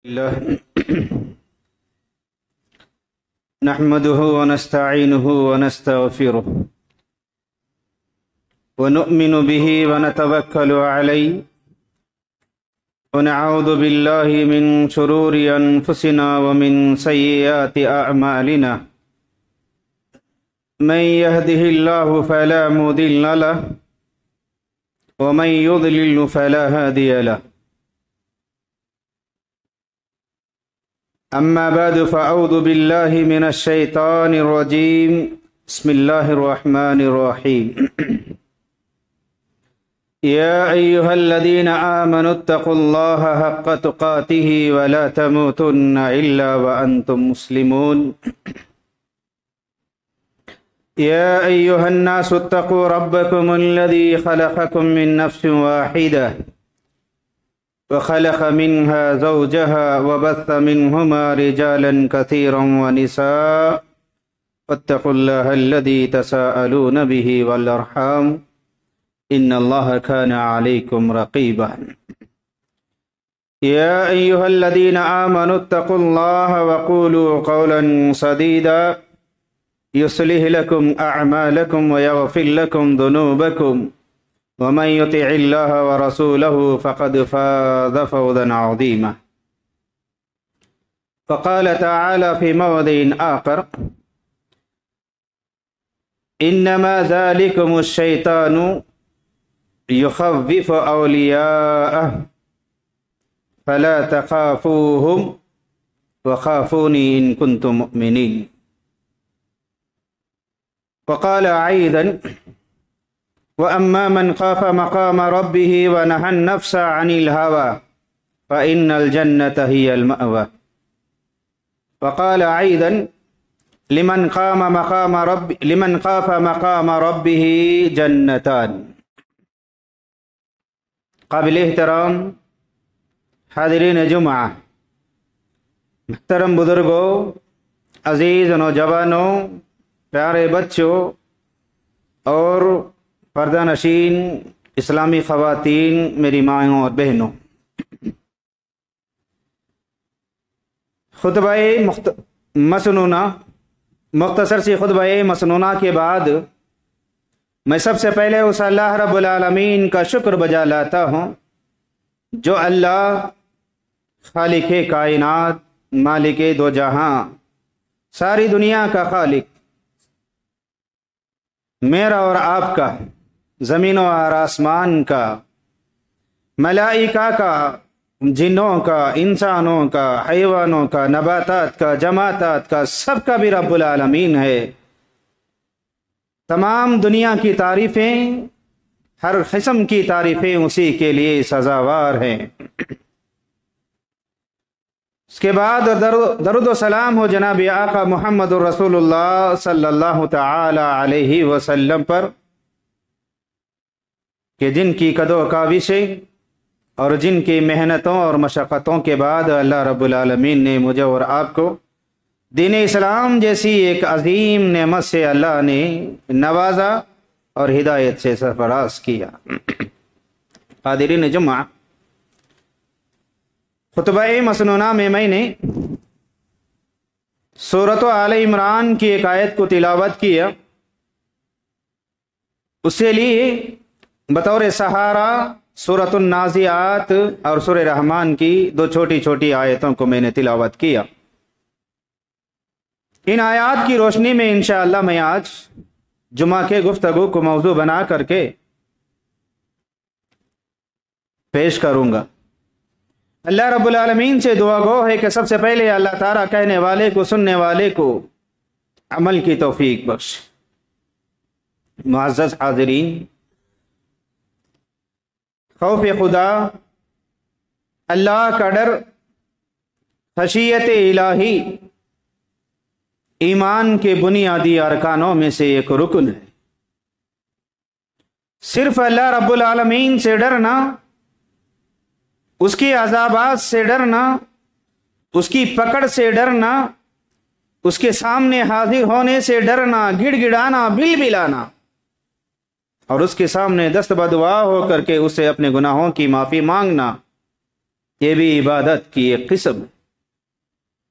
الله نحمده ونستعينه ونستغفره ونؤمن به ونتوكل عليه ونعوذ بالله من شرور أنفسنا ومن سيئات أعمالنا من يهده الله فلا مضل له ومن يضلل فلا هادي له أما بعد فأعوذ بالله من الشيطان الرجيم بسم الله الرحمن الرحيم يا أيها الذين آمنوا اتقوا الله حق تقاته ولا تموتن إلا وأنتم مسلمون يا أيها الناس اتقوا ربكم الذي خلقكم من نفس واحدة وخلق منها زوجها وبث منهما رجالا كثيرا ونساء واتقوا الله الذي تساءلون به والأرحام إن الله كان عليكم رقيبا يا أيها الذين آمنوا اتقوا الله وقولوا قولا سديدا يصلح لكم أعمالكم ويغفر لكم ذنوبكم ومن يطع الله ورسوله فقد فاز فوزا عظيما فقال تعالى في موضع آخر إنما ذلكم الشيطان يخوف أولياءه فلا تخافوهم وخافوني إن كنتم مؤمنين وقال أيضا وأما من خاف مقام ربه ونهى النفس عن الهوى فإن الجنة هي المأوى وقال أيضا لمن خاف مقام ربه جنتان قابل احترام حاضرین جمعہ، محترم بزرگوں، عزیز نوجوانوں، پیارے بچوں اور پردہ نشین اسلامی خواتین، میری مائیں اور بہنوں، خطبہ مسنونہ، مختصر سی خطبہ مسنونہ کے بعد میں سب سے پہلے اس اللہ رب العالمین کا شکر بجا لاتا ہوں جو اللہ خالق کائنات، مالک دو جہاں، ساری دنیا کا خالق، میرا اور آپ کا، زمین و آسمان کا، ملائکہ کا، جنوں کا، انسانوں کا، حیوانوں کا، نباتات کا، جماعتات کا، سب کا بھی رب العالمین ہے۔ تمام دنیا کی تعریفیں، ہر قسم کی تعریفیں اسی کے لیے سزاوار ہیں۔ اس کے بعد درود و سلام ہو جناب آقا محمد رسول اللہ صلی اللہ تعالی علیہ وسلم پر، کہ جن کی قد و کاوشیں اور جن کی محنتوں اور مشقتوں کے بعد اللہ رب العالمین نے مجھے اور آپ کو دین اسلام جیسی ایک عظیم نعمت سے اللہ نے نوازا اور ہدایت سے سرفراز کیا۔ حاضرین جمعہ، خطبہ مسنونہ میں نے سورۃ آل عمران کی ایک آیت کو تلاوت کیا، اس سے لیے بطور سہارا سورۃ النازعات اور سورہ رحمان کی دو چھوٹی چھوٹی آیتوں کو میں نے تلاوت کیا۔ ان آیات کی روشنی میں انشاءاللہ میں آج جمعہ کے گفتگو کو موضوع بنا کر کے پیش کروں گا۔ اللہ رب العالمین سے دعا گو ہے کہ سب سے پہلے اللہ تعالیٰ کہنے والے کو، سننے والے کو عمل کی توفیق بخش۔ معزز حاضرین، خوف خدا، اللہ کا ڈر، خشیت الہی ایمان کے بنیادی ارکانوں میں سے ایک رکن ہے۔ صرف اللہ رب العالمین سے ڈرنا، اس کی عذابات سے ڈرنا، اس کی پکڑ سے ڈرنا، اس کے سامنے حاضر ہونے سے ڈرنا، گڑ گڑانا، بل بلانا، اور اس کے سامنے دست بدعا ہو کر کے اس سے اپنے گناہوں کی معافی مانگنا، یہ بھی عبادت کی ایک قسم ہے،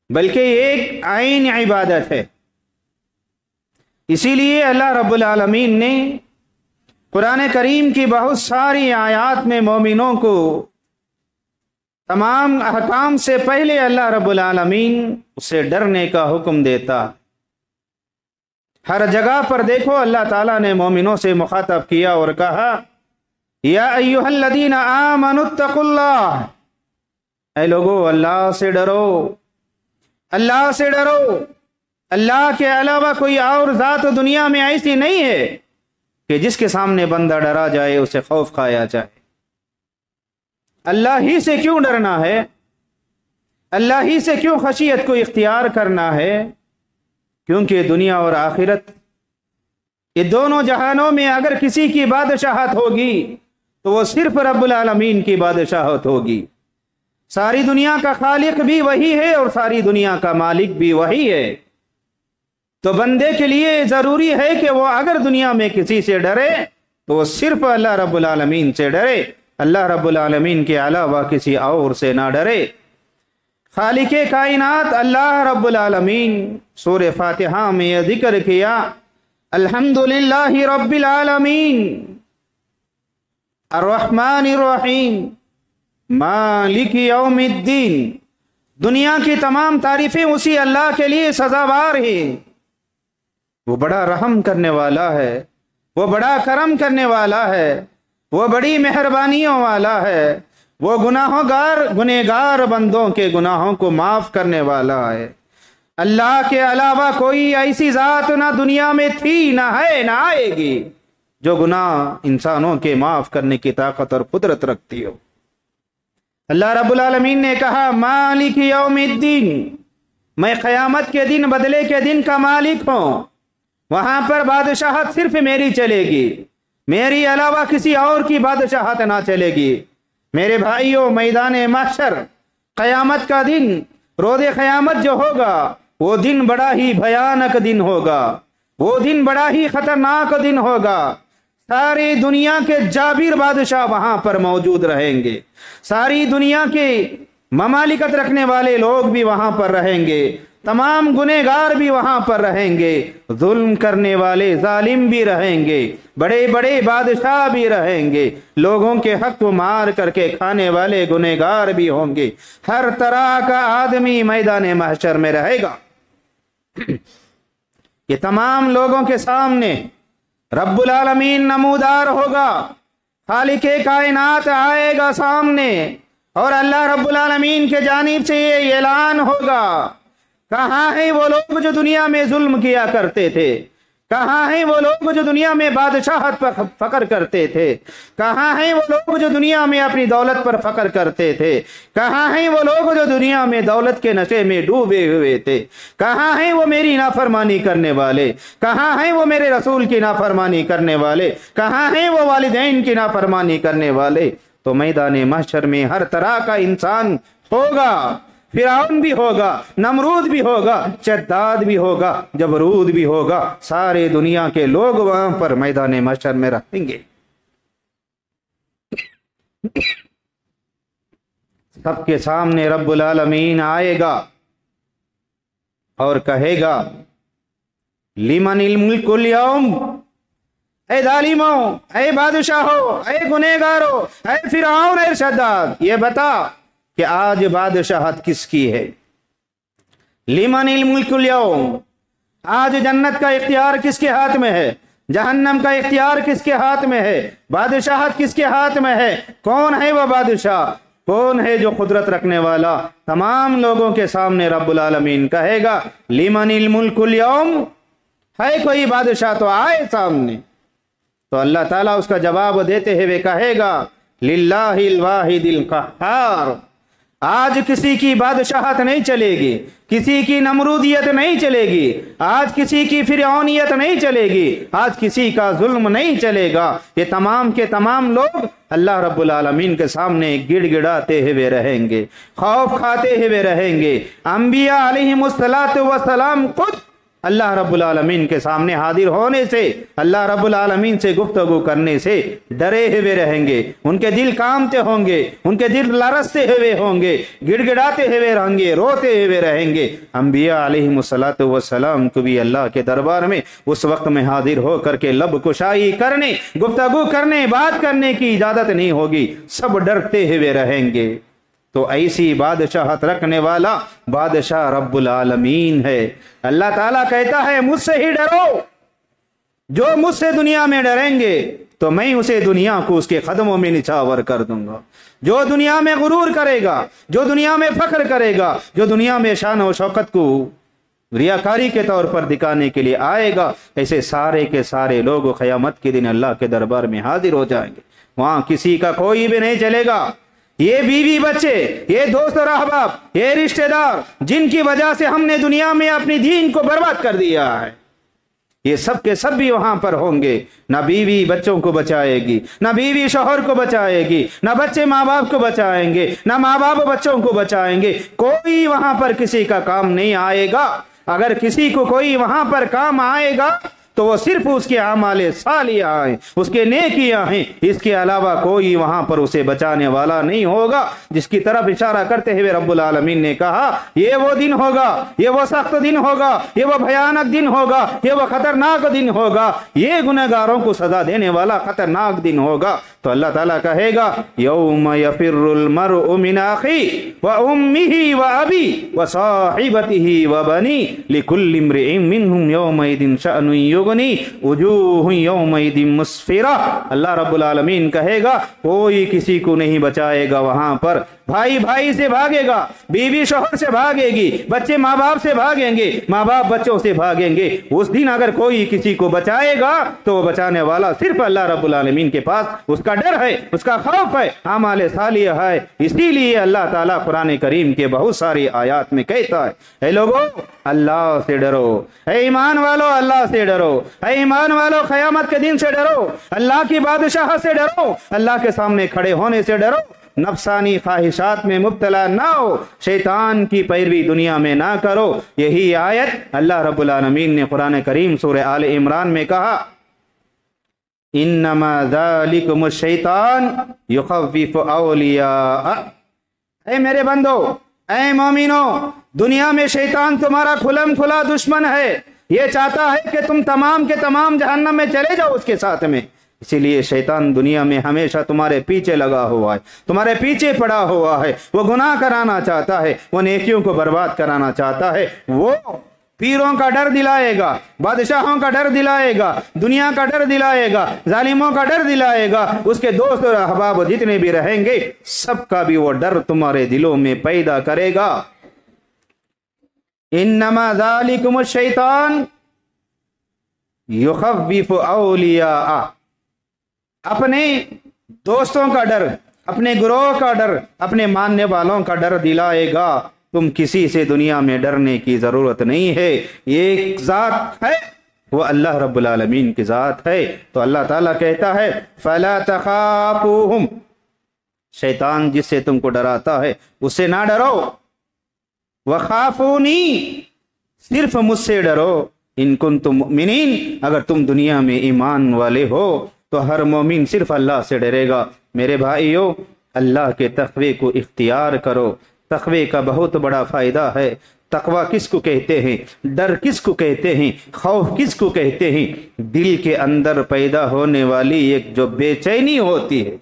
بلکہ ایک عین عبادت ہے۔ اسی لیے اللہ رب العالمین نے قرآن کریم کی بہت ساری آیات میں مومنوں کو تمام احکام سے پہلے اللہ رب العالمین اسے ڈرنے کا حکم دیتا۔ ہر جگہ پر دیکھو اللہ تعالیٰ نے مومنوں سے مخاطب کیا اور کہا یا ایھا الذین آمنوا اتقوا اللہ، اے لوگو اللہ سے ڈرو، اللہ سے ڈرو۔ اللہ کے علاوہ کوئی اور ذات دنیا میں ایسی نہیں ہے کہ جس کے سامنے بندہ ڈرا جائے، اسے خوف کھایا جائے۔ اللہ ہی سے کیوں ڈرنا ہے؟ اللہ ہی سے کیوں خشیت کو اختیار کرنا ہے؟ کیونکہ دنیا اور آخرت، یہ دونوں جہانوں میں اگر کسی کی بادشاہت ہوگی تو وہ صرف رب العالمین کی بادشاہت ہوگی۔ ساری دنیا کا خالق بھی وہی ہے اور ساری دنیا کا مالک بھی وہی ہے۔ تو بندے کے لیے ضروری ہے کہ وہ اگر دنیا میں کسی سے ڈرے تو وہ صرف اللہ رب العالمین سے ڈرے، اللہ رب العالمین کے علاوہ کسی اور سے نہ ڈرے۔ خالق کائنات اللہ رب العالمین سورہ فاتحہ میں یہ ذکر کیا الحمدللہ رب العالمین الرحمن الرحیم مالک یوم الدین۔ دنیا کی تمام تعریفیں اسی اللہ کے لیے سزاوار ہیں۔ وہ بڑا رحم کرنے والا ہے، وہ بڑا کرم کرنے والا ہے، وہ بڑی مہربانیوں والا ہے، وہ گنہگار بندوں کے گناہوں کو معاف کرنے والا ہے۔ اللہ کے علاوہ کوئی ایسی ذات نہ دنیا میں تھی، نہ ہے، نہ آئے گی جو گناہ انسانوں کے معاف کرنے کی طاقت اور قدرت رکھتی ہو۔ اللہ رب العالمین نے کہا مالک یوم الدین، میں قیامت کے دن، بدلے کے دن کا مالک ہوں۔ وہاں پر بادشاہت صرف میری چلے گی، میری علاوہ کسی اور کی بادشاہت نہ چلے گی۔ میرے بھائیوں، میدان محشر، قیامت کا دن، روز قیامت جو ہوگا وہ دن بڑا ہی بھیانک دن ہوگا، وہ دن بڑا ہی خطرناک دن ہوگا۔ ساری دنیا کے جابر بادشاہ وہاں پر موجود رہیں گے، ساری دنیا کے ممالکت رکھنے والے لوگ بھی وہاں پر رہیں گے، تمام گنہگار بھی وہاں پر رہیں گے، ظلم کرنے والے ظالم بھی رہیں گے، بڑے بڑے بادشاہ بھی رہیں گے، لوگوں کے حق کو مار کر کے کھانے والے گنہگار بھی ہوں گے۔ ہر طرح کا آدمی میدان محشر میں رہے گا۔ یہ تمام لوگوں کے سامنے رب العالمین نمودار ہوگا، خالق کائنات آئے گا سامنے، اور اللہ رب العالمین کے جانب سے یہ اعلان ہوگا کہاں ہیں وہ لوگ جو دنیا میں ظلم کیا کرتے تھے؟ کہاں ہیں وہ لوگ جو دنیا میں بادشاہت پر فخر کرتے تھے؟ کہاں ہیں وہ لوگ جو دنیا میں اپنی دولت پر فخر کرتے تھے؟ کہاں ہیں وہ لوگ جو دنیا میں دولت کے نشے میں ڈوبے ہوئے تھے؟ کہاں ہیں وہ میری نافرمانی کرنے والے؟ کہاں ہیں وہ میرے رسول کی نافرمانی کرنے والے؟ کہاں ہیں وہ والدین کی نافرمانی کرنے والے؟ تو میدان محشر میں ہر طرح کا انسان ہوگا، فرعون بھی ہوگا، نمرود بھی ہوگا، شداد بھی ہوگا، جبرود بھی ہوگا، سارے دنیا کے لوگ وہاں پر میدان محشر میں رہیں گے۔ سب کے سامنے رب العالمین آئے گا اور کہے گا لمن الملک اليوم، اے ظالموں، اے بادشاہوں، اے گنہگاروں، اے فرعون، اے شداد، یہ بتا کہ آج بادشاہت کس کی ہے؟ لمن الملک اليوم، آج جنت کا اختیار کس کے ہاتھ میں ہے؟ جہنم کا اختیار کس کے ہاتھ میں ہے؟ بادشاہت کس کے ہاتھ میں ہے؟ کون ہے وہ بادشاہ؟ کون ہے جو قدرت رکھنے والا؟ تمام لوگوں کے سامنے رب العالمین کہے گا لمن الملک اليوم، ہے کوئی بادشاہ تو آئے سامنے۔ تو اللہ تعالیٰ اس کا جواب دیتے ہوئے کہے گا للہ الواحد القہار، آج کسی کی بادشاہت نہیں چلے گی، کسی کی نمرودیت نہیں چلے گی، آج کسی کی فرعونیت نہیں چلے گی، آج کسی کا ظلم نہیں چلے گا۔ یہ تمام کے تمام لوگ اللہ رب العالمین کے سامنے گڑ گڑاتے ہوئے رہیں گے، خوف کھاتے ہوئے رہیں گے۔ انبیاء علیہم الصلاۃ والسلام خود اللہ رب العالمین کے سامنے حاضر ہونے سے، اللہ رب العالمین سے گفتگو کرنے سے ڈرے ہوئے رہیں گے، ان کے دل کانپتے ہوں گے، ان کے دل لرزتے ہوئے ہوں گے، گڑ گڑاتے ہوئے رہیں گے، روتے ہوئے رہیں گے۔ انبیاء علیہم الصلاۃ والسلام کو بھی اللہ کے دربار میں اس وقت میں حاضر ہو کر کے لب کشائی کرنے، گفتگو کرنے، بات کرنے کی اجازت نہیں ہوگی، سب ڈرتے ہوئے رہیں گے۔ تو ایسی بادشاہت رکھنے والا بادشاہ رب العالمین ہے۔ اللہ تعالیٰ کہتا ہے مجھ سے ہی ڈرو، جو مجھ سے دنیا میں ڈریں گے تو میں اسے دنیا کو اس کے قدموں میں نچھاور کر دوں گا۔ جو دنیا میں غرور کرے گا، جو دنیا میں فخر کرے گا، جو دنیا میں شان و شوکت کو ریاکاری کے طور پر دکھانے کے لیے آئے گا، ایسے سارے کے سارے لوگ قیامت کے دن اللہ کے دربار میں حاضر ہو جائیں گے۔ وہاں کسی کا کوئی بھی نہیں چلے گا۔ یہ بیوی بچے، یہ دوست اور احباب، یہ رشتہ دار جن کی وجہ سے ہم نے دنیا میں اپنی دین کو برباد کر دیا ہے، یہ سب کے سب بھی وہاں پر ہوں گے۔ نہ بیوی بچوں کو بچائے گی، نہ بیوی شوہر کو بچائے گی، نہ بچے ماں باپ کو بچائیں گے، نہ ماں باپ بچوں کو بچائیں گے۔ کوئی وہاں پر کسی کا کام نہیں آئے گا۔ اگر کسی کو کوئی وہاں پر کام آئے گا تو وہ صرف اس کے اعمال صالحہ ہیں، اس کے نیکیاں ہیں، اس کے علاوہ کوئی وہاں پر اسے بچانے والا نہیں ہوگا۔ جس کی طرف اشارہ کرتے ہوئے رب العالمین نے کہا یہ وہ دن ہوگا، یہ وہ سخت دن ہوگا، یہ وہ بھیانک دن ہوگا، یہ وہ خطرناک دن ہوگا، یہ گنہگاروں کو سزا دینے والا خطرناک دن ہوگا۔ تو اللہ تعالیٰ کہے گا یوم یفر المرء من اخیہ وامہ وابی وصاحبتہ وبنی لکل امرئ منہم یومئذ شأن یغنی وجوہ یومئذ مسفرہ۔ اللہ رب العالمین کہے گا کوئی کسی کو نہیں بچائے گا۔ وہاں پر بھائی بھائی سے بھاگے گا، بیوی شوہر سے بھاگے گی، بچے ماں باپ سے بھاگیں گے، ماں باپ بچوں سے بھاگیں گے۔ اس دن اگر کوئی کسی کو بچائے گا تو وہ بچانے والا صرف اللہ رب العالمین کے پاس اس کا ڈر ہے، اس کا خوف ہے، اعمال صالحہ ہے۔ اسی لیے اللہ تعالیٰ قرآن کریم کے بہت ساری آیات میں کہتا ہے اے لوگو اللہ سے ڈرو، اے ایمان والو اللہ سے ڈرو، اے ایمان والو قیامت کے دن سے ڈرو، اللہ کی بادشاہت سے ڈرو، اللہ کے سامنے کھڑے ہونے سے ڈرو، نفسانی خواہشات میں مبتلا نہ ہو، شیطان کی پیروی دنیا میں نہ کرو۔ یہی آیت اللہ رب العالمین نے قرآن کریم سورہ آل عمران میں کہا انما ذالکم الشیطان یخوف اولیاء۔ اے میرے بندو، اے مومنو، دنیا میں شیطان تمہارا کھلم کھلا دشمن ہے۔ یہ چاہتا ہے کہ تم تمام کے تمام جہنم میں چلے جاؤ اس کے ساتھ میں۔ اسی لیے شیطان دنیا میں ہمیشہ تمہارے پیچھے لگا ہوا ہے، تمہارے پیچھے پڑا ہوا ہے۔ وہ گناہ کرانا چاہتا ہے، وہ نیکیوں کو برباد کرانا چاہتا ہے۔ وہ پیروں کا ڈر دلائے گا، بادشاہوں کا ڈر دلائے گا، دنیا کا ڈر دلائے گا، ظالموں کا ڈر دلائے گا۔ اس کے دوست اور احباب جتنے بھی رہیں گے سب کا بھی وہ ڈر تمہارے دلوں میں پیدا کرے گا۔ انما ذالکم الشیطان یخوف اولیاء۔ اپنے دوستوں کا ڈر، اپنے گروہ کا ڈر، اپنے ماننے والوں کا ڈر دلائے گا۔ تم کسی سے دنیا میں ڈرنے کی ضرورت نہیں ہے۔ ایک ذات ہے، وہ اللہ رب العالمین کی ذات ہے۔ تو اللہ تعالیٰ کہتا ہے فَلَا تَخَافُوهُمْ، شیطان جس سے تم کو ڈراتا ہے اس سے نہ ڈرو۔ وَخَافُونِي، صرف مجھ سے ڈرو۔ ان کنتم مؤمنین، اگر تم دنیا میں ایمان والے ہو تو ہر مومن صرف اللہ سے ڈرے گا۔ میرے بھائیو، اللہ کے تقوی کو اختیار کرو۔ تقوی کا بہت بڑا فائدہ ہے۔ تقوی کس کو کہتے ہیں؟ ڈر کس کو کہتے ہیں؟ خوف کس کو کہتے ہیں؟ دل کے اندر پیدا ہونے والی ایک جو بے چینی ہوتی ہے،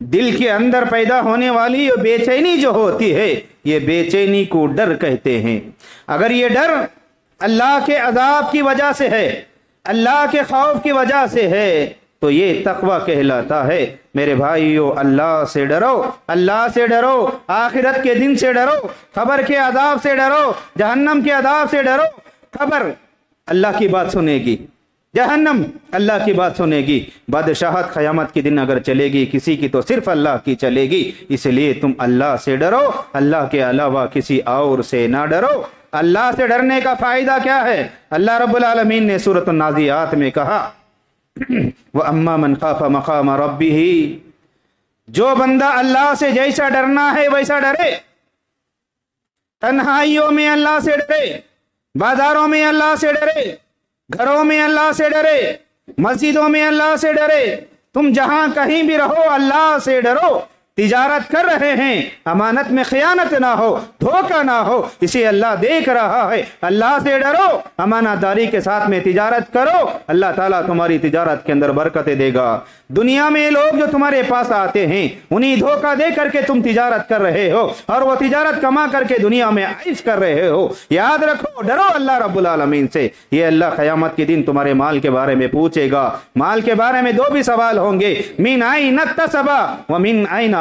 دل کے اندر پیدا ہونے والی یہ بے چینی جو ہوتی ہے، یہ بے چینی کو ڈر کہتے ہیں۔ اگر یہ ڈر اللہ کے عذاب کی وجہ سے ہے، اللہ کے خوف کی وجہ سے ہے، تو یہ تقوی کہلاتا ہے۔ میرے بھائیو، اللہ سے ڈرو، اللہ سے ڈرو، آخرت کے دن سے ڈرو، قبر کے عذاب سے ڈرو، جہنم کے عذاب سے ڈرو۔ قبر اللہ کی بات سنے گی، جہنم اللہ کی بات سنے گی، بادشاہت قیامت کے دن اگر چلے گی کسی کی تو صرف اللہ کی چلے گی۔ اس لیے تم اللہ سے ڈرو، اللہ کے علاوہ کسی اور سے نہ ڈرو۔ اللہ سے ڈرنے کا فائدہ کیا ہے؟ اللہ رب العالمین نے سورۃ النازعات میں کہا وَأَمَّا مَنْ خَافَ مَقَامَ رَبِّهِ، جو بندہ اللہ سے جیسا ڈرنا ہے ویسا ڈرے، تنہائیوں میں اللہ سے ڈرے، बाजारों में अल्लाह से डरे, घरों में अल्लाह से डरे, मस्जिदों में अल्लाह से डरे। तुम जहां कहीं भी रहो अल्लाह से डरो। तिजारत कर रहे हैं, अमानत में खयानत ना हो, धोखा ना हो, इसे अल्लाह देख रहा है। अल्लाह से डरो, अमानतदारी के साथ में तिजारत करो, अल्लाह ताला तुम्हारी तिजारत के अंदर बरकतें देगा। दुनिया में लोग जो तुम्हारे पास आते हैं उन्हीं धोखा दे करके तुम तिजारत कर रहे हो और वो तिजारत कमा करके दुनिया में ऐश कर रहे हो। याद रखो, डरो अल्लाह रब्बुल आलमीन से। ये अल्लाह क़यामत के दिन तुम्हारे माल के बारे में पूछेगा। माल के बारे में दो भी सवाल होंगे, मिन ऐन इक्तसबा व मिन ऐन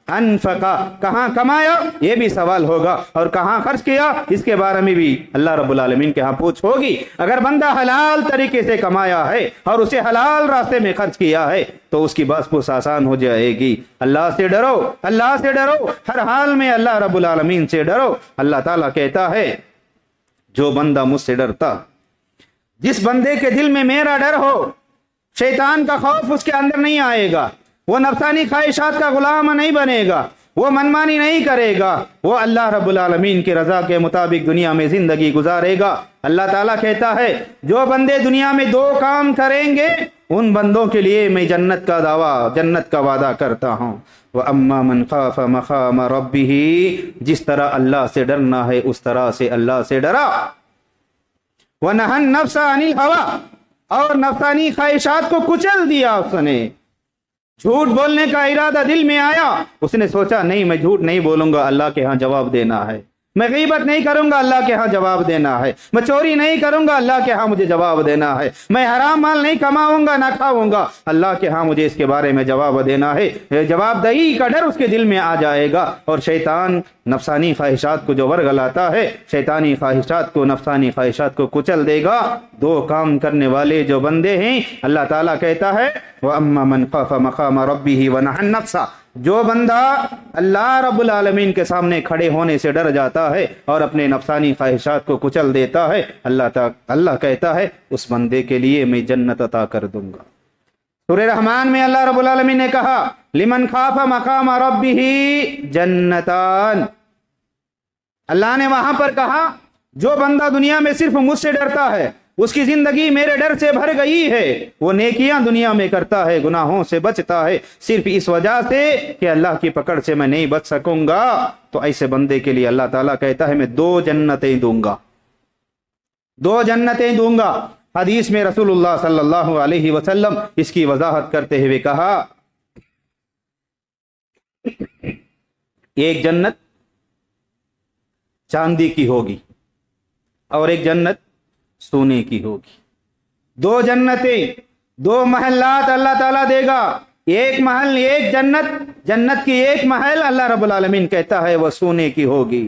अनफका, कहाँ कमाया ये भी सवाल होगा, और कहाँ खर्च किया इसके बारे में भी अल्लाह रब्बुल आलमीन के यहाँ पूछ होगी। अगर बंदा हलाल तरीके से कमाया है और उसे हलाल रास्ते में खर्च किया है तो उसकी बस पूछ आसान हो जाएगी। अल्लाह से डरो, अल्लाह से डरो, हर हाल में अल्लाह रब्बुल आलमीन से डरो। अल्लाह ताला कहता है, जो बंदा मुझसे डरता, जिस बंदे के दिल में मेरा डर हो, शैतान का खौफ उसके अंदर नहीं आएगा, वो नफ्सानी ख्वाहिशात का गुलाम नहीं बनेगा, वो मनमानी नहीं करेगा, वो अल्लाह रब्बुल आलमीन की रजा के मुताबिक दुनिया में जिंदगी गुजारेगा। अल्लाह ताला कहता है, जो बंदे दुनिया में दो काम करेंगे उन बंदों के लिए मैं जन्नत का वादा करता हूँ। व अम्मा मन खाफ मकाम रब्बिही, जिस तरह अल्लाह से डरना है उस तरह से अल्लाह से डरा। व नहन नफ्सा अनिल हवा, और नफ्सानी ख्वाहिशात को कुचल दिया उसने। झूठ बोलने का इरादा दिल में आया, उसने सोचा नहीं मैं झूठ नहीं बोलूंगा, अल्लाह के यहाँ जवाब देना है। मैं गीबत नहीं करूंगा, अल्लाह के यहाँ जवाब देना है। मैं चोरी नहीं करूंगा, अल्लाह के यहाँ मुझे जवाब देना है। मैं हराम माल नहीं कमाऊंगा, ना खाऊंगा, अल्लाह के यहाँ मुझे इसके बारे में जवाब देना है। जवाबदेही का डर उसके दिल में आ जाएगा। और शैतान नफसानी ख्वाहिशात को जो वर्गलाता है, शैतानी ख्वाहिशात को, नफसानी ख्वाहिशात को कुचल देगा। दो काम करने वाले जो बंदे हैं, अल्लाह ताला कहता है, व अम्मा मन खाफ मकाम रब्बिही व नहन नफ्सा, जो बंदा अल्लाह रब्बुल आलमीन के सामने खड़े होने से डर जाता है और अपने नफसानी ख्वाहिशात को कुचल देता है, अल्लाह कहता है उस बंदे के लिए मैं जन्नत अता कर दूंगा। सूरह रहमान में अल्लाह रब्बुल आलमीन ने कहा, लिमन खाफा मकाम रब्बिही जन्नतान। अल्लाह ने वहां पर कहा, जो बंदा दुनिया में सिर्फ मुझसे डरता है, उसकी जिंदगी मेरे डर से भर गई है, वो नेकियां दुनिया में करता है, गुनाहों से बचता है, सिर्फ इस वजह से कि अल्लाह की पकड़ से मैं नहीं बच सकूंगा, तो ऐसे बंदे के लिए अल्लाह ताला कहता है मैं दो जन्नतें दूंगा, दो जन्नतें दूंगा। हदीस में रसूलुल्लाह सल्लल्लाहु अलैहि वसल्लम इसकी वजाहत करते हुए कहा, एक जन्नत चांदी की होगी और एक जन्नत सोने की होगी। दो जन्नतें, दो महलात अल्लाह ताला देगा। एक महल, एक जन्नत की एक महल अल्लाह रब्बुल आलमीन कहता है वह सोने की होगी,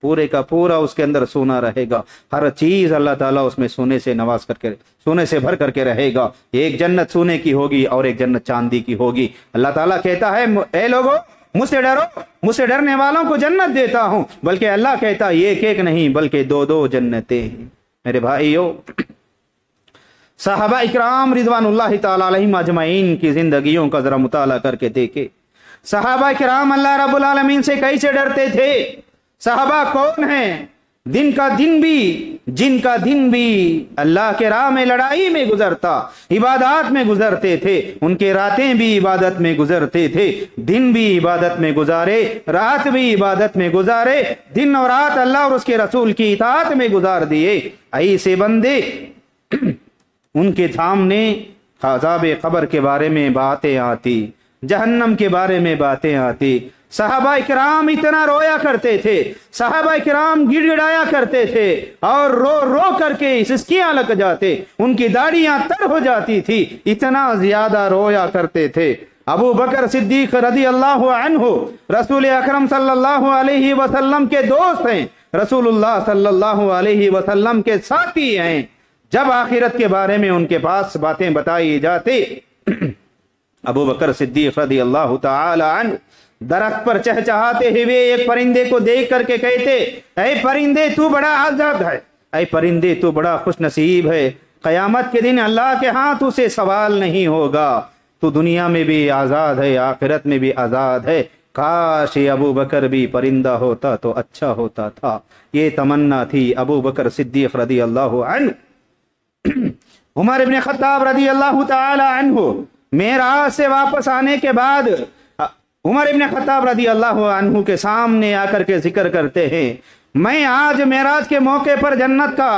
पूरे का पूरा उसके अंदर सोना रहेगा, हर चीज अल्लाह ताला उसमें सोने से नवाज करके, सोने से भर करके रहेगा। एक जन्नत सोने की होगी और एक जन्नत चांदी की होगी। अल्लाह ताला कहता है, ए लोगों मुझसे डरो, मुझसे डरने वालों को जन्नत देता हूं। बल्कि अल्लाह कहता है एक एक नहीं बल्कि दो दो जन्नतें। मेरे भाइयों, सहाबा इकराम रिज़वानुल्लाहि ताला अलैहिम अजमईन की जिंदगियों का जरा मुताला करके देखे। सहाबा इकराम अल्लाह रब्बुल आलमीन से कैसे डरते थे। सहाबा कौन है? जिनका दिन भी अल्लाह के राह में लड़ाई में गुजरता, इबादत में गुजरते थे। उनके रातें भी इबादत में गुजरते थे, दिन भी इबादत में गुजारे, रात भी इबादत में गुजारे, दिन और रात अल्लाह और उसके रसूल की इताअत में गुजार दिए। ऐसे बंदे उनके सामने अज़ाब क़ब्र के बारे में बातें आती, जहन्नम के बारे में बातें आती। सहाबा इकराम इतना रोया करते थे, सहाबा इकराम गिड़गिड़ाया करते थे और रो रो करके सिसकियां लग जाते, उनकी दाढ़ियां तर हो जाती थी, इतना ज्यादा रोया करते थे। अबू बकर सिद्दीक रज़ी अल्लाहु अन्हु रसूल अकरम सल्लल्लाहु अलैहि वसल्लम के दोस्त हैं, रसूलुल्लाह सल्लल्लाहु अलैहि वसल्लम के साथी हैं। जब आखिरत के बारे में उनके पास बातें बताई जाती, अबू बकर सिद्दीक रज़ी अल्लाहु तआला अन्हु दरख्त पर चहचहाते हुए एक परिंदे को देख करके कहते, ऐ परिंदे तू बड़ा आजाद है, ऐ परिंदे तू बड़ा खुश नसीब है, कयामत के दिन अल्लाह के हाथ उसे सवाल नहीं होगा, तू दुनिया में भी आजाद है, आखिरत में भी आजाद है। काश ये अबू बकर भी परिंदा होता तो अच्छा होता था। ये तमन्ना थी अबू बकर सिद्दीक रदी अल्लाह अन्हु। उमर इब्न खत्ताब रदी अल्लाह ताला अन्हु मेराज से वापस आने के बाद उमर इब्न खत्ताब रदी अल्लाह अन्हु के सामने आकर के जिक्र करते हैं, मैं आज मेराज के मौके पर जन्नत का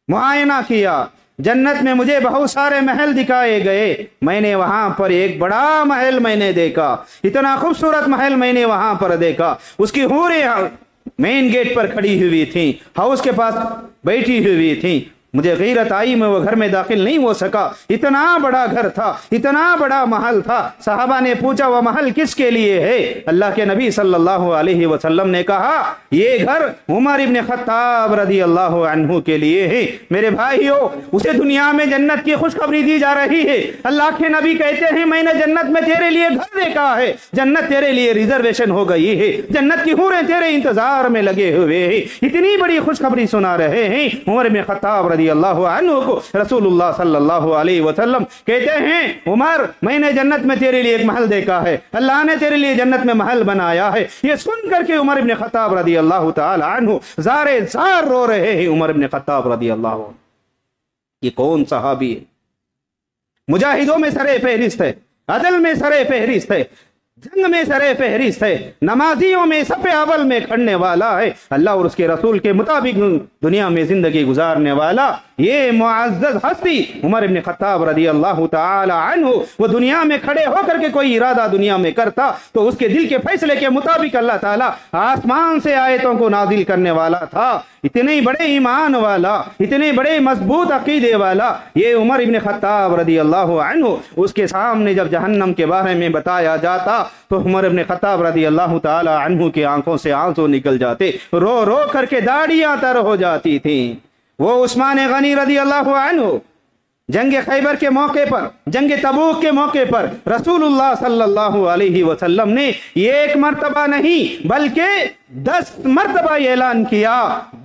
मुआयना किया। जन्नत में मुझे बहुत सारे महल दिखाए गए। मैंने वहां पर एक बड़ा महल मैंने देखा, इतना खूबसूरत महल मैंने वहां पर देखा। उसकी हूरें मेन गेट पर खड़ी हुई थी, हाउस के पास बैठी हुई थी। मुझे गैरत आई, मैं वो घर में दाखिल नहीं हो सका। इतना बड़ा घर था, इतना बड़ा महल था। साहबा ने पूछा वो महल किसके लिए है? अल्लाह के नबी सल्लल्लाहु अलैहि वसल्लम ने कहा ये घर उमर इब्न खत्ताब रदी अल्लाह अन्हु के लिए है। मेरे भाइयों, उसे दुनिया में जन्नत की खुशखबरी दी जा रही है। अल्लाह के नबी कहते हैं मैंने जन्नत में तेरे लिए घर देखा है, जन्नत तेरे लिए रिजर्वेशन हो गई है, जन्नत की हूरें तेरे इंतजार में लगे हुए हैं। इतनी बड़ी खुशखबरी सुना रहे हैं। उमर इब्न खत्ताब रदी अल्लाह अन्हु को रसूलुल्लाह सल्लल्लाहु अलैहि वसल्लम कहते हैं उमर मैंने जन्नत में तेरे लिए एक महल देखा है, अल्लाह ने तेरे लिए जन्नत में महल बनाया है। ये सुन करके उमर इब्न खत्ताब रदी अल्लाह ताला अन्हु ज़ारे ज़ार रो रहे हैं। उमर इब्न खत्ताब रदी अल्लाह, ये कौन सहाबी है? मुजाहिदों में सरे फहरिस्त है, अदल में सरे फहरिस्त है, जंग में सरे फहरिस्त है, नमाजियों में सफ़े अव्वल में खड़ने वाला है। अल्लाह और उसके रसूल के मुताबिक दुनिया में जिंदगी गुजारने वाला ये मुअज़्ज़ज़ हस्ती उमर इब्न खत्ताब रदी अल्लाह ताला अन्हु, वो दुनिया में खड़े होकर के कोई इरादा दुनिया में करता तो उसके दिल के फैसले के मुताबिक अल्लाह ताला आसमान से आयतों को नाजिल करने वाला था। इतने बड़े ईमान वाला, इतने बड़े मजबूत अकीदे वाला ये उमर इब्न खत्ताब रदी अल्लाह अन्हु, उसके सामने जब जहन्नम के बारे में बताया जाता तो उमर इब्न खत्ताब रदी अल्लाह ताला अन्हु की आंखों से आंसू निकल जाते, रो रो करके दाढ़ियां तर हो जाती थी। वो उस्मान गनी रदी अल्लाह अन्हु जंग खैबर के मौके पर, जंग तबूक के मौके पर रसूलुल्लाह सल्लल्लाहु अलैहि वसल्लम ने एक मर्तबा नहीं बल्कि 10 मर्तबा ऐलान किया,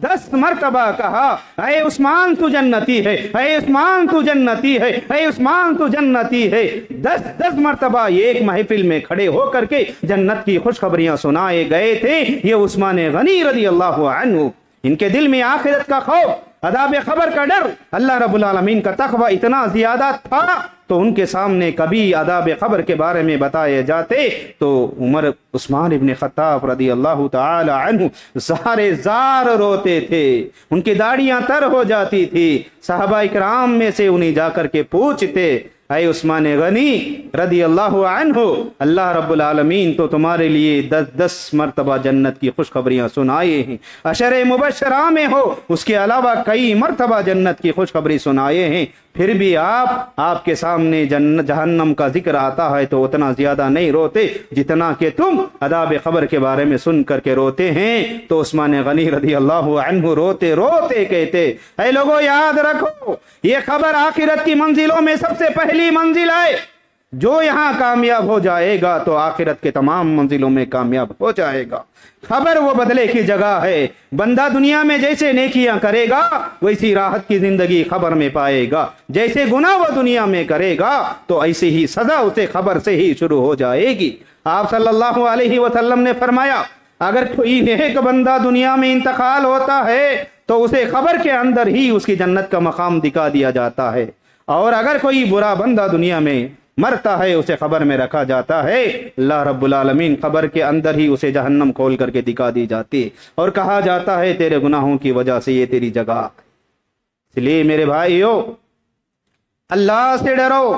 10 मर्तबा कहा ऐ उस्मान तू जन्नती है, ऐ उस्मान तू जन्नती है, ऐ उस्मान तू जन्नती है। 10 मर्तबा एक महफिल में खड़े होकर के जन्नत की खुशखबरियां सुनाए गए थे। ये उस्मान गनी रदी अल्लाह अन्हु, इनके दिल में आखिरत का खौफ, अदाब खबर का डर, अल्लाह रब्बुल आलमीन का तक़वा इतना ज्यादा था तो उनके सामने कभी अदाब खबर के बारे में बताए जाते तो उमर उस्मान इब्न खत्ताब रदी अल्लाह ताला अन्हु ज़ारे ज़ार रोते थे, उनकी दाढ़ियां तर हो जाती थी। सहाबा इकराम में से उन्हें जाकर के पूछते ऐ उस्मान गनी रदी अल्लाह अन्हु, अल्लाह रब्बुल आलमीन तो तुम्हारे लिए 10 मरतबा जन्नत की खुशखबरियां सुनाए हैं, अशरे मुबशरा में हो उसके अलावा कई मरतबा जन्नत की खुशखबरी सुनाए हैं, फिर भी आपके सामने जहन्नम का जिक्र आता है तो उतना ज्यादा नहीं रोते जितना कि तुम अदाब खबर के बारे में सुन करके रोते हैं। तो उस्मान गनी रदी अल्लाह अन्हु रोते रोते कहते ऐ लोगों याद रखो ये खबर आखिरत की मंजिलों में सबसे पहली मंजिल है। जो यहाँ कामयाब हो जाएगा तो आखिरत के तमाम मंजिलों में कामयाब हो जाएगा। खबर वो बदले की जगह है। बंदा दुनिया में जैसे नेकियां करेगा वैसी राहत की जिंदगी खबर में पाएगा, जैसे गुनाह वो दुनिया में करेगा तो ऐसी ही सजा उसे खबर से ही शुरू हो जाएगी। आप सल्लल्लाहु अलैहि वसल्लम ने फरमाया अगर कोई नेक बंदा दुनिया में इंतकाल होता है तो उसे खबर के अंदर ही उसकी जन्नत का मकाम दिखा दिया जाता है, और अगर कोई बुरा बंदा दुनिया में मरता है उसे खबर में रखा जाता है, अल्लाह रब्बुल आलमीन खबर के अंदर ही उसे जहन्नम खोल करके दिखा दी जाती है और कहा जाता है तेरे गुनाहों की वजह से ये तेरी जगह। इसलिए मेरे भाइयों अल्लाह से डरो,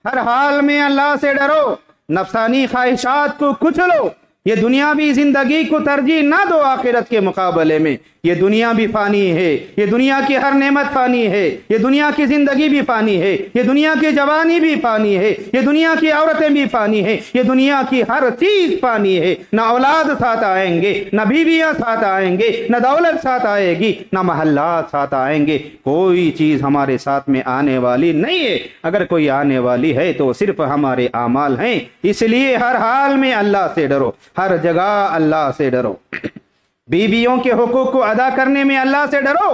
हर हाल में अल्लाह से डरो, नफसानी ख्वाहिशात को कुचलो, ये दुनियावी जिंदगी को तरजीह ना दो आखिरत के मुकाबले में। ये दुनिया भी फानी है, ये दुनिया की हर नेमत फानी है, ये दुनिया की जिंदगी भी फानी है, ये दुनिया की जवानी भी फानी है, ये दुनिया की औरतें भी फानी है, ये दुनिया की हर चीज फानी है। न औलाद साथ आएंगे, न बीवियां साथ आएंगे, न दौलत साथ आएगी, न महल्लात साथ आएंगे, कोई चीज हमारे साथ में आने वाली नहीं है। अगर कोई आने वाली है तो सिर्फ हमारे आमाल हैं। इसलिए हर हाल में अल्लाह से डरो, हर जगह अल्लाह से डरो। बीवियों के हुकूक को अदा करने में अल्लाह से डरो,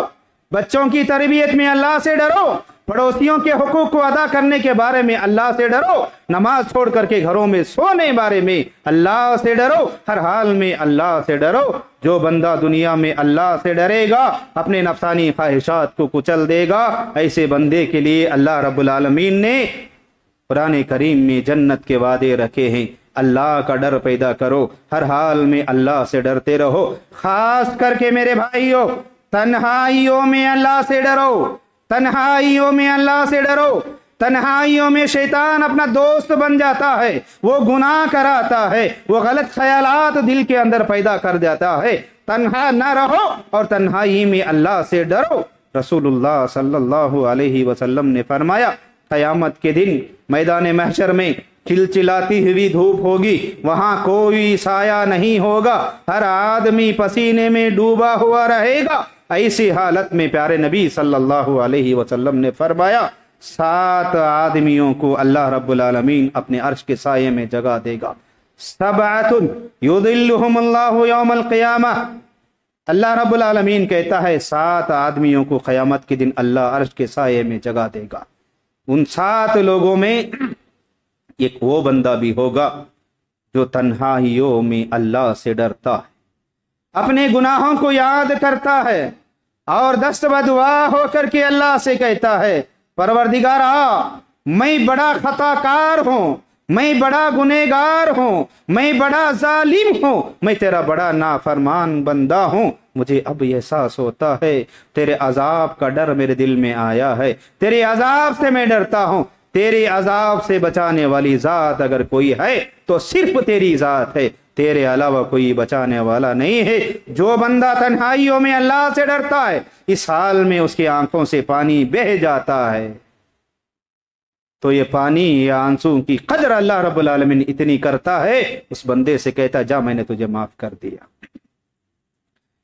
बच्चों की तरबियत में अल्लाह से डरो, पड़ोसियों के हुकूक को अदा करने के बारे में अल्लाह से डरो, नमाज छोड़ करके घरों में सोने बारे में अल्लाह से डरो, हर हाल में अल्लाह से डरो। जो बंदा दुनिया में अल्लाह से डरेगा अपने नफसानी ख्वाहिशात को कुचल देगा। ऐसे बंदे के लिए अल्लाह रब्बुल आलमीन ने कुरान करीम में जन्नत के वादे रखे हैं। अल्लाह का डर पैदा करो, हर हाल में अल्लाह से डरते रहो। खास करके मेरे भाइयों, तन्हाइयों में अल्लाह से डरो, तन्हाइयों में अल्लाह से डरो। तन्हाइयों में शैतान अपना दोस्त बन जाता है, वो गुनाह कराता है, वो गलत ख्यालात दिल के अंदर पैदा कर जाता है। तन्हा न रहो और तन्हाई में अल्लाह से डरो। रसूलुल्लाह सल्लल्लाहु अलैहि वसल्लम ने फरमाया, क़यामत के दिन मैदान महशर में चिलचिलाती हुई धूप होगी, वहां कोई साया नहीं होगा, हर आदमी पसीने में डूबा हुआ रहेगा। ऐसी हालत में प्यारे नबी सल्लल्लाहु अलैहि वसल्लम ने फरमाया, 7 आदमियों को अल्लाह रब्बुल आलमीन अपने अर्श के साये में जगा देगा। सबअतुन युदिल्लुहुमुल्लाहु यौमल क़ियामह। अल्लाह रब्बुल आलमीन कहता है 7 आदमियों को क़यामत के दिन अल्लाह अर्श के साये में जगा देगा। उन 7 लोगों में एक वो बंदा भी होगा जो तन्हाइयों में अल्लाह से डरता है, अपने गुनाहों को याद करता है और दस्त बदुआ होकर के अल्लाह से कहता है, परवरदिगारा मैं बड़ा खताकार हूं, मैं बड़ा गुनहगार हूं, मैं बड़ा जालिम हूं, मैं तेरा बड़ा नाफरमान बंदा हूं। मुझे अब एहसास होता है तेरे अजाब का डर मेरे दिल में आया है, तेरे अजाब से मैं डरता हूं। तेरे अजाब से बचाने वाली जात अगर कोई है तो सिर्फ तेरी जात है, तेरे अलावा कोई बचाने वाला नहीं है। जो बंदा तन्हाइयों में अल्लाह से डरता है, इस हाल में उसकी आंखों से पानी बह जाता है, तो ये पानी या आंसू की कदर अल्लाह रब्बुल आलमीन इतनी करता है, उस बंदे से कहता जा मैं तुझे माफ कर दिया।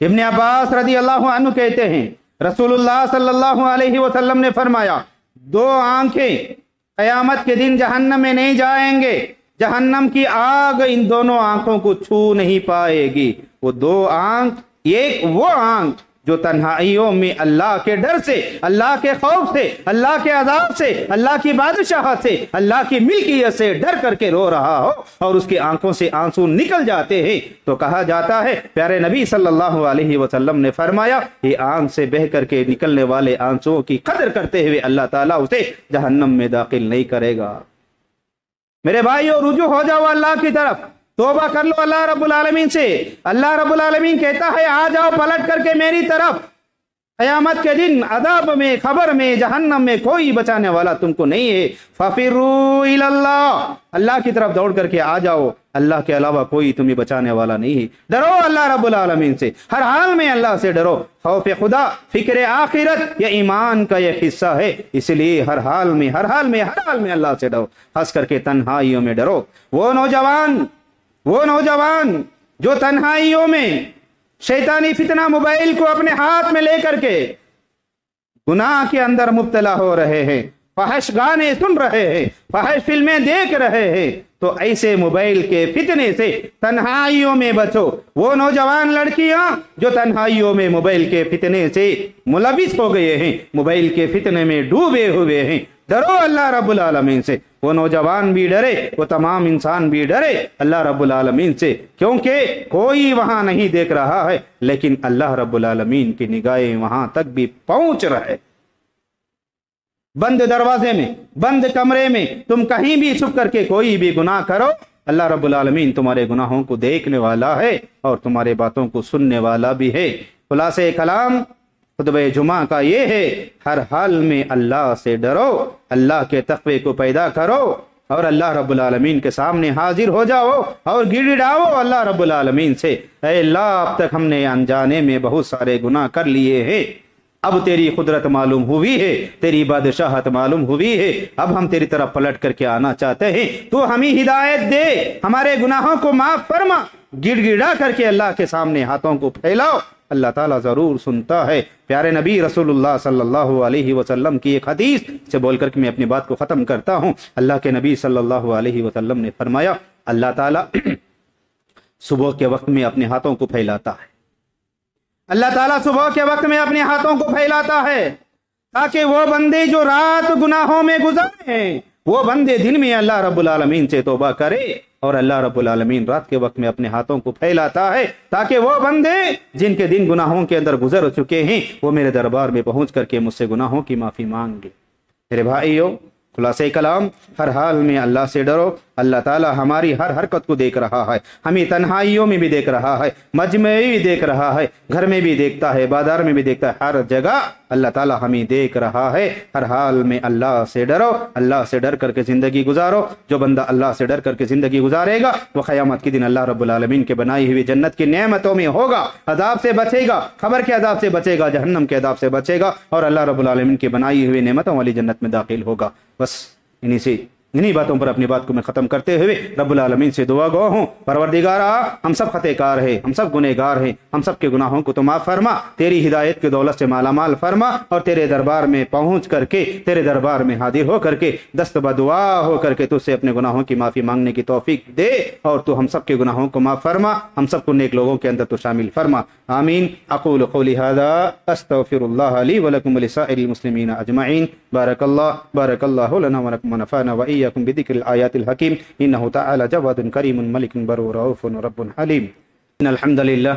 इब्न अब्बास रदी अल्लाह अन्हु कहते हैं, रसूलुल्लाह सल्लल्लाहु अलैहि वसल्लम ने फरमाया, 2 आंखें क़यामत के दिन जहन्नम में नहीं जाएंगे, जहन्नम की आग इन दोनों आंखों को छू नहीं पाएगी। वो 2 आंख, एक वो आंख जो तन्हाइयों में अल्लाह के डर से, अल्लाह के खौफ से, अल्लाह के अज़ाब से, अल्लाह की बादशाह से, अल्लाह की मिल्कियत से डर करके रो रहा हो और उसकी आंखों से आंसू निकल जाते हैं, तो कहा जाता है प्यारे नबी सल्लल्लाहु अलैहि वसल्लम ने फरमाया, ये आंख से बह करके निकलने वाले आंसुओं की कदर करते हुए अल्लाह ताला उसे जहन्नम में दाखिल नहीं करेगा। मेरे भाइयों, रुजू हो जाओ अल्लाह की तरफ, तौबा कर लो अल्लाह रब्बुल आलमीन से। अल्लाह रब्बुल आलमीन कहता है आ जाओ पलट करके मेरी तरफ। क़यामत के दिन अदाब में, खबर में, जहन्नम में कोई बचाने वाला तुमको नहीं है। फफिरू इलल्लाह, अल्लाह की तरफ दौड़ करके आ जाओ, अल्लाह के अलावा कोई तुम्हें बचाने वाला नहीं है। डरो अल्लाह रब्बुल आलमीन से, हर हाल में अल्लाह से डरो। खौफ खुदा, फिक्र आखिरत, ये ईमान का एक हिस्सा है, इसलिए हर हाल में, हर हाल में, हर हाल में अल्लाह से डरो। खास करके तन्हाइयों में डरो। वो नौजवान जो तन्हाइयों में शैतानी फितना मोबाइल को अपने हाथ में लेकर के गुनाह के अंदर मुब्तला हो रहे हैं, फहश गाने सुन रहे हैं, फहश फिल्में देख रहे हैं, तो ऐसे मोबाइल के फितने से तन्हाइयों में बचो। वो नौजवान लड़कियां जो तन्हाइयों में मोबाइल के फितने से मुलविस हो गए हैं, मोबाइल के फितने में डूबे हुए हैं, डरो अल्लाह रब्बुल आलमीन से। वो नौजवान भी डरे, वो तमाम इंसान भी डरे अल्लाह रब्बुल आलमीन से, क्योंकि कोई वहां नहीं देख रहा है, लेकिन अल्लाह रब्बुल आलमीन की निगाहें वहां तक भी पहुंच रहे। बंद दरवाजे में, बंद कमरे में तुम कहीं भी छुप करके कोई भी गुनाह करो, अल्लाह रब्बुल आलमीन तुम्हारे गुनाहों को देखने वाला है और तुम्हारे बातों को सुनने वाला भी है। खुलासे कलाम खुतबे जुमा का ये है, हर हाल में अल्लाह से डरो, अल्लाह के तक़वे को पैदा करो और अल्लाह रब्बुल आलमीन के सामने हाजिर हो जाओ और गिड़गिड़ाओ अल्लाह रब्बुल आलमीन से, ऐ अल्लाह अब तक हमने अनजाने में बहुत सारे गुनाह कर लिए हैं, अब तेरी कुदरत मालूम हुई है, तेरी बादशाहत मालूम हुई है, अब हम तेरी तरफ पलट करके आना चाहते हैं, तो हमें हिदायत दे, हमारे गुनाहों को माफ फरमा। गिड़गिड़ा करके अल्लाह के सामने हाथों को फैलाओ, अल्लाह ताला जरूर सुनता है। प्यारे नबी रसूलुल्लाह सल्लल्लाहु अलैहि वसल्लम की एक हदीस से बोलकर के मैं अपनी बात को खत्म करता हूँ। अल्लाह के नबी सल्लल्लाहु अलैहि वसल्लम ने फरमाया, अल्लाह ताला सुबह के वक्त में अपने हाथों को फैलाता है, अल्लाह ताला सुबह के वक्त में अपने हाथों को फैलाता है, تاکہ وہ بندے جو رات گناہوں میں گزارے ہیں وہ بندے دن میں اللہ رب العالمین سے توبہ کرے، اور اللہ رب العالمین رات کے وقت میں اپنے ہاتھوں کو پھیلاتا ہے تاکہ وہ بندے جن کے دن گناہوں کے اندر گزر چکے ہیں وہ میرے دربار میں پہنچ کر کے مجھ سے گناہوں کی معافی مانگ لے۔ میرے بھائیو، خلاصہ کلام، ہر حال میں اللہ سے ڈرو۔ اللہ تعالی ہماری ہر حرکت کو دیکھ رہا ہے، ہمیں تنہائیوں میں بھی دیکھ رہا ہے، مجمع میں بھی دیکھ رہا ہے، گھر میں بھی دیکھتا ہے، بازار میں بھی دیکھتا ہے، ہر جگہ اللہ تعالی ہمیں دیکھ رہا ہے۔ ہر حال میں اللہ سے ڈرو، اللہ سے ڈر کر کے زندگی گزارو۔ جو بندہ اللہ سے ڈر کر کے زندگی گزارے گا وہ قیامت کے دن اللہ رب العالمین کے بنائی ہوئی جنت کی نعمتوں میں ہوگا، عذاب سے بچے گا، قبر کے عذاب سے بچے گا، جہنم کے عذاب سے بچے گا، اور اللہ رب العالمین کی بنائی ہوئی نعمتوں والی جنت میں داخل ہوگا۔ بس انہی باتوں پر اپنی بات کو میں ختم کرتے ہوئے رب العالمین سے دعا گو ہوں، پروردگارا ہم سب خطے کار ہیں، ہم سب گنہگار ہیں، ہم سب کے گناہوں کو تو معاف فرما، تیری ہدایت کی دولت سے مالا مال فرما، اور تیرے دربار میں پہنچ کر کے، تیرے دربار میں حاضر ہو کر کے، دست بدعا ہو کر کے تجھ سے اپنے گناہوں کی معافی مانگنے کی توفیق دے، اور تو ہم سب کے گناہوں کو معاف فرما، ہم سب کو نیک لوگوں کے اندر تو شامل فرما۔ آمین۔ اقول قولی ھذا استغفر اللہ لی ولکم ولسائر المسلمین اجمعین۔ بارک اللہ لنا ولکم ونفعنا وإياكم بذكر الآيات الحكيم إنه تعالى جواد كريم ملك بر رؤوف رب حليم۔ إن الحمد لله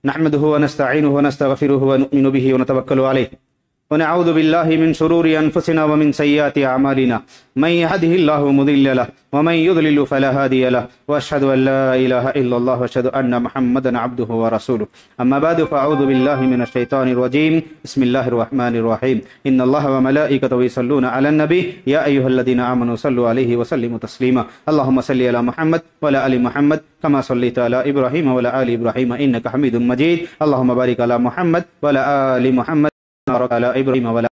نحمده ونستعينه ونستغفره ونؤمن به ونتوكل عليه ونعوذ بالله من شرور أنفسنا ومن سيئات أعمالنا من يهده الله مضل له ومن يضلل فلا هادي له وأشهد أن لا إله إلا الله وأشهد أن محمدا عبده ورسوله أما بعد فأعوذ بالله من الشيطان الرجيم بسم الله الرحمن الرحيم إن الله وملائكته يصلون على النبي يا أيها الذين آمنوا صلوا عليه وسلموا تسليما اللهم صل على محمد وعلى آل محمد كما صليت على إبراهيم وعلى آل إبراهيم إنك حميد مجيد اللهم بارك على محمد وعلى آل محمد على إبراهيم وعلى